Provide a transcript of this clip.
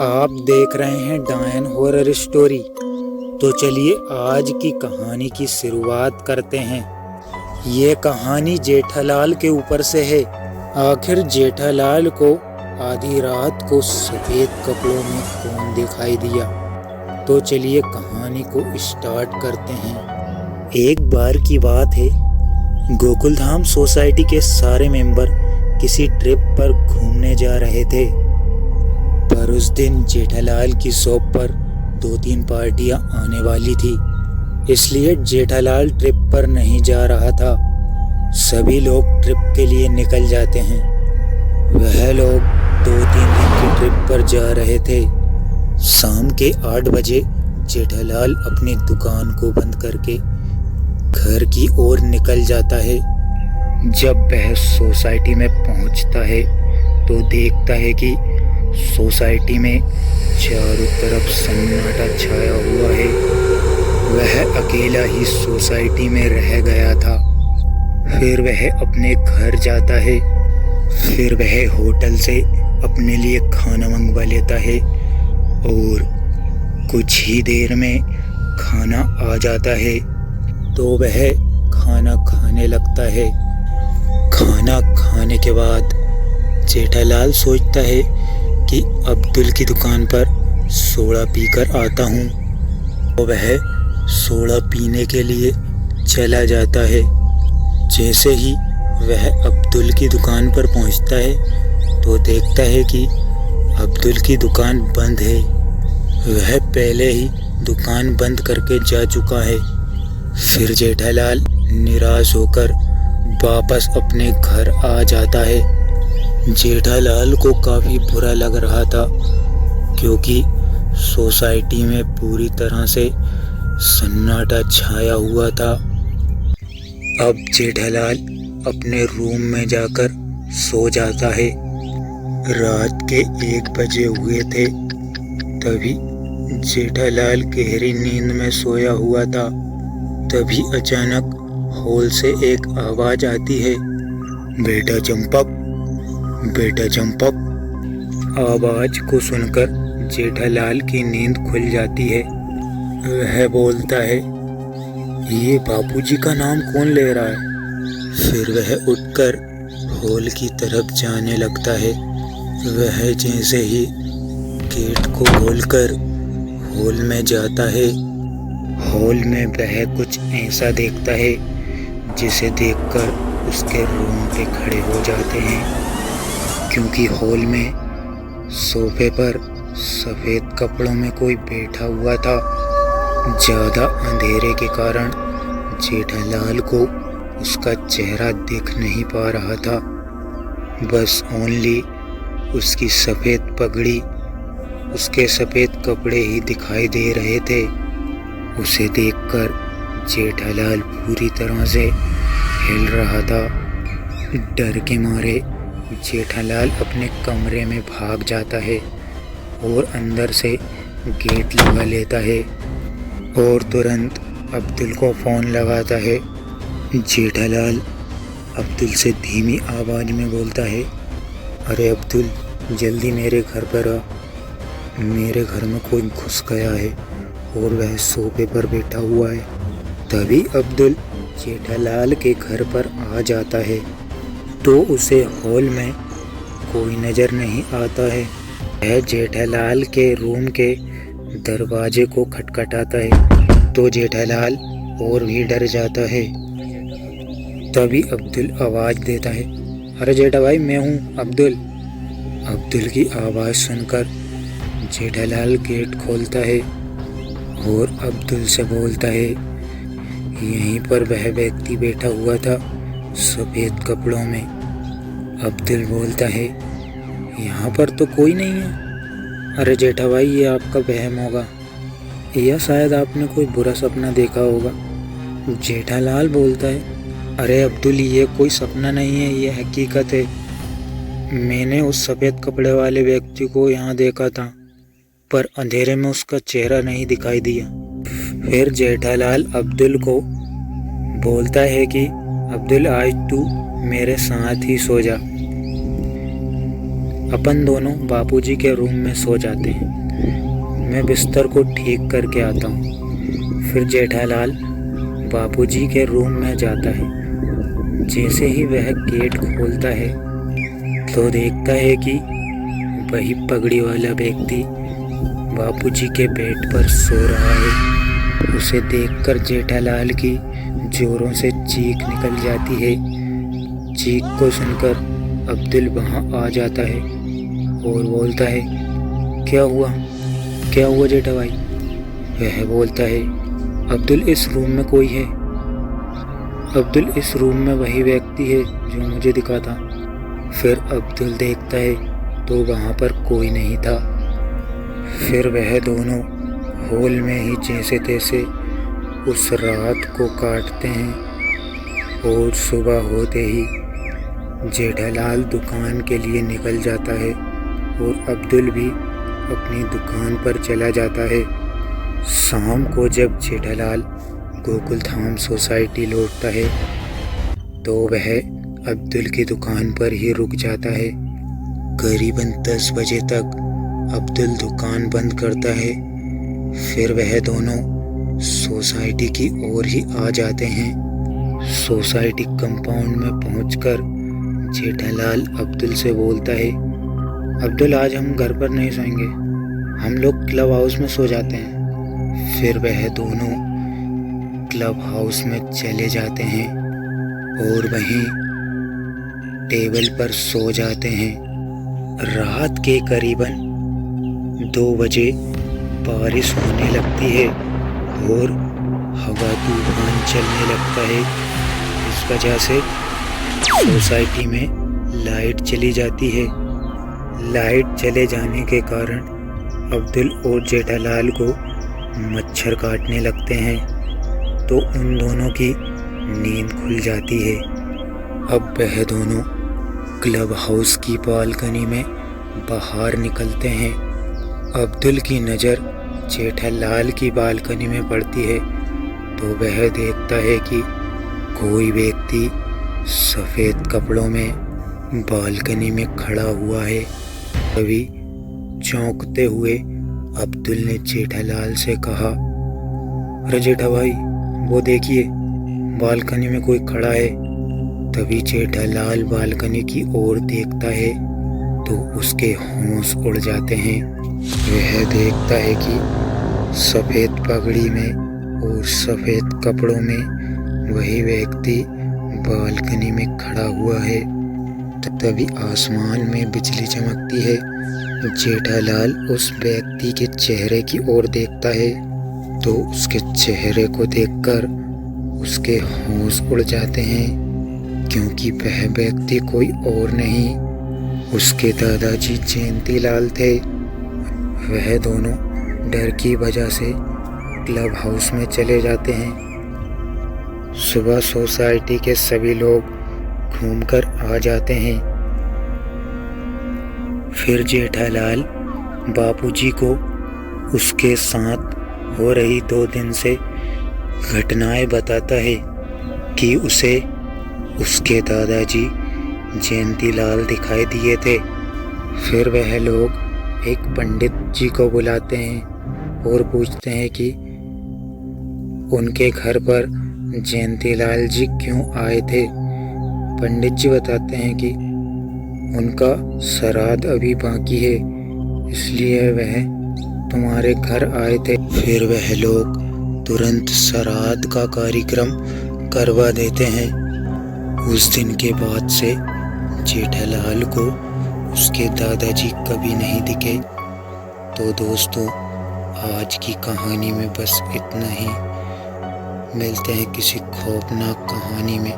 आप देख रहे हैं डायन हॉरर स्टोरी। तो चलिए आज की कहानी की शुरुआत करते हैं। ये कहानी जेठालाल के ऊपर से है। आखिर जेठालाल को आधी रात को सफेद कपड़ों में कौन दिखाई दिया? तो चलिए कहानी को स्टार्ट करते हैं। एक बार की बात है, गोकुलधाम सोसाइटी के सारे मेंबर किसी ट्रिप पर घूमने जा रहे थे। पर उस दिन जेठालाल की शॉप पर 2-3 पार्टियां आने वाली थी, इसलिए जेठालाल ट्रिप पर नहीं जा रहा था। सभी लोग ट्रिप के लिए निकल जाते हैं। वह लोग 2-3 दिन की ट्रिप पर जा रहे थे। शाम के 8 बजे जेठालाल अपनी दुकान को बंद करके घर की ओर निकल जाता है। जब वह सोसाइटी में पहुंचता है तो देखता है कि सोसाइटी में चारों तरफ सन्नाटा छाया हुआ है। वह अकेला ही सोसाइटी में रह गया था। फिर वह अपने घर जाता है। फिर वह होटल से अपने लिए खाना मंगवा लेता है और कुछ ही देर में खाना आ जाता है तो वह खाना खाने लगता है। खाना खाने के बाद जेठालाल सोचता है कि अब्दुल की दुकान पर सोडा पीकर आता हूँ। तो वह सोडा पीने के लिए चला जाता है। जैसे ही वह अब्दुल की दुकान पर पहुँचता है तो देखता है कि अब्दुल की दुकान बंद है। वह पहले ही दुकान बंद करके जा चुका है। फिर जेठालाल निराश होकर वापस अपने घर आ जाता है। जेठालाल को काफ़ी बुरा लग रहा था क्योंकि सोसाइटी में पूरी तरह से सन्नाटा छाया हुआ था। अब जेठालाल अपने रूम में जाकर सो जाता है। रात के 1 बजे हुए थे। तभी जेठालाल गहरी नींद में सोया हुआ था। तभी अचानक हॉल से एक आवाज आती है, बेटा चंपक, बेटा चंपक। आवाज को सुनकर जेठालाल की नींद खुल जाती है। वह बोलता है, ये बापूजी का नाम कौन ले रहा है? फिर वह उठकर हॉल की तरफ जाने लगता है। वह जैसे ही गेट को खोलकर हॉल में जाता है, हॉल में वह कुछ ऐसा देखता है जिसे देखकर उसके रोंगटे खड़े हो जाते हैं, क्योंकि हॉल में सोफे पर सफ़ेद कपड़ों में कोई बैठा हुआ था। ज़्यादा अंधेरे के कारण जेठालाल को उसका चेहरा दिख नहीं पा रहा था। बस ओनली उसकी सफ़ेद पगड़ी, उसके सफ़ेद कपड़े ही दिखाई दे रहे थे। उसे देखकर जेठालाल पूरी तरह से हिल रहा था। डर के मारे जेठालाल अपने कमरे में भाग जाता है और अंदर से गेट लगा लेता है और तुरंत अब्दुल को फ़ोन लगाता है। जेठालाल अब्दुल से धीमी आवाज़ में बोलता है, अरे अब्दुल, जल्दी मेरे घर पर आ। मेरे घर में कोई घुस गया है और वह सोफे पर बैठा हुआ है। तभी अब्दुल जेठालाल के घर पर आ जाता है तो उसे हॉल में कोई नज़र नहीं आता है। वह जेठालाल के रूम के दरवाजे को खटखटाता है तो जेठालाल और भी डर जाता है। तभी अब्दुल आवाज़ देता है, अरे जेठा भाई, मैं हूँ अब्दुल। अब्दुल की आवाज़ सुनकर जेठालाल गेट खोलता है और अब्दुल से बोलता है, यहीं पर वह व्यक्ति बैठा हुआ था सफ़ेद कपड़ों में। अब्दुल बोलता है, यहाँ पर तो कोई नहीं है। अरे जेठा भाई, ये आपका वहम होगा या शायद आपने कोई बुरा सपना देखा होगा। जेठालाल बोलता है, अरे अब्दुल, ये कोई सपना नहीं है, ये हकीकत है। मैंने उस सफ़ेद कपड़े वाले व्यक्ति को यहाँ देखा था, पर अंधेरे में उसका चेहरा नहीं दिखाई दिया। फिर जेठालाल अब्दुल को बोलता है कि अब्दुल, आज तू मेरे साथ ही सो जा। अपन दोनों बापूजी के रूम में सो जाते हैं। मैं बिस्तर को ठीक करके आता हूँ। फिर जेठालाल बापूजी के रूम में जाता है। जैसे ही वह गेट खोलता है तो देखता है कि वही पगड़ी वाला व्यक्ति बापूजी के बेड पर सो रहा है। उसे देखकर जेठालाल की जोरों से चीख निकल जाती है। चीख को सुनकर अब्दुल वहाँ आ जाता है और बोलता है, क्या हुआ जेठा भाई? वह बोलता है, अब्दुल इस रूम में कोई है। अब्दुल इस रूम में वही व्यक्ति है जो मुझे दिखा था। फिर अब्दुल देखता है तो वहाँ पर कोई नहीं था। फिर वह दोनों हॉल में ही जैसे तैसे उस रात को काटते हैं और सुबह होते ही जेठालाल दुकान के लिए निकल जाता है और अब्दुल भी अपनी दुकान पर चला जाता है। शाम को जब जेठालाल गोकुलधाम सोसाइटी लौटता है तो वह अब्दुल की दुकान पर ही रुक जाता है। करीबन 10 बजे तक अब्दुल दुकान बंद करता है। फिर वह दोनों सोसाइटी की ओर ही आ जाते हैं। सोसाइटी कंपाउंड में पहुंचकर जेठालाल अब्दुल से बोलता है, अब्दुल आज हम घर पर नहीं सोएंगे, हम लोग क्लब हाउस में सो जाते हैं। फिर वह दोनों क्लब हाउस में चले जाते हैं और वहीं टेबल पर सो जाते हैं। रात के करीबन 2 बजे बारिश होने लगती है और हवा तूफान चलने लगता है। इस वजह से सोसाइटी में लाइट चली जाती है। लाइट चले जाने के कारण अब्दुल और जेठालाल को मच्छर काटने लगते हैं तो उन दोनों की नींद खुल जाती है। अब वह दोनों क्लब हाउस की बालकनी में बाहर निकलते हैं। अब्दुल की नज़र जेठालाल की बालकनी में पड़ती है तो वह देखता है कि कोई व्यक्ति सफ़ेद कपड़ों में बालकनी में खड़ा हुआ है। तभी चौंकते हुए अब्दुल ने जेठालाल से कहा, अरे जेठा भाई वो देखिए बालकनी में कोई खड़ा है। तभी जेठालाल बालकनी की ओर देखता है तो उसके होश उड़ जाते हैं। वह देखता है कि सफ़ेद पगड़ी में और सफ़ेद कपड़ों में वही व्यक्ति बालकनी में खड़ा हुआ है। तभी आसमान में बिजली चमकती है। जेठालाल उस व्यक्ति के चेहरे की ओर देखता है तो उसके चेहरे को देखकर उसके होश उड़ जाते हैं, क्योंकि वह व्यक्ति कोई और नहीं उसके दादाजी जयंतीलाल थे। वह दोनों डर की वजह से क्लब हाउस में चले जाते हैं। सुबह सोसाइटी के सभी लोग घूमकर आ जाते हैं। फिर जेठालाल बापूजी को उसके साथ हो रही 2 दिन से घटनाएं बताता है कि उसे उसके दादाजी जयंतीलाल दिखाई दिए थे। फिर वह लोग एक पंडित जी को बुलाते हैं और पूछते हैं कि उनके घर पर जयंतीलाल जी क्यों आए थे। पंडित जी बताते हैं कि उनका श्राद्ध अभी बाकी है, इसलिए वह तुम्हारे घर आए थे। फिर वह लोग तुरंत श्राद्ध का कार्यक्रम करवा देते हैं। उस दिन के बाद से जेठालाल को उसके दादाजी कभी नहीं दिखे। तो दोस्तों आज की कहानी में बस इतना ही। मिलते हैं किसी खौफनाक कहानी में।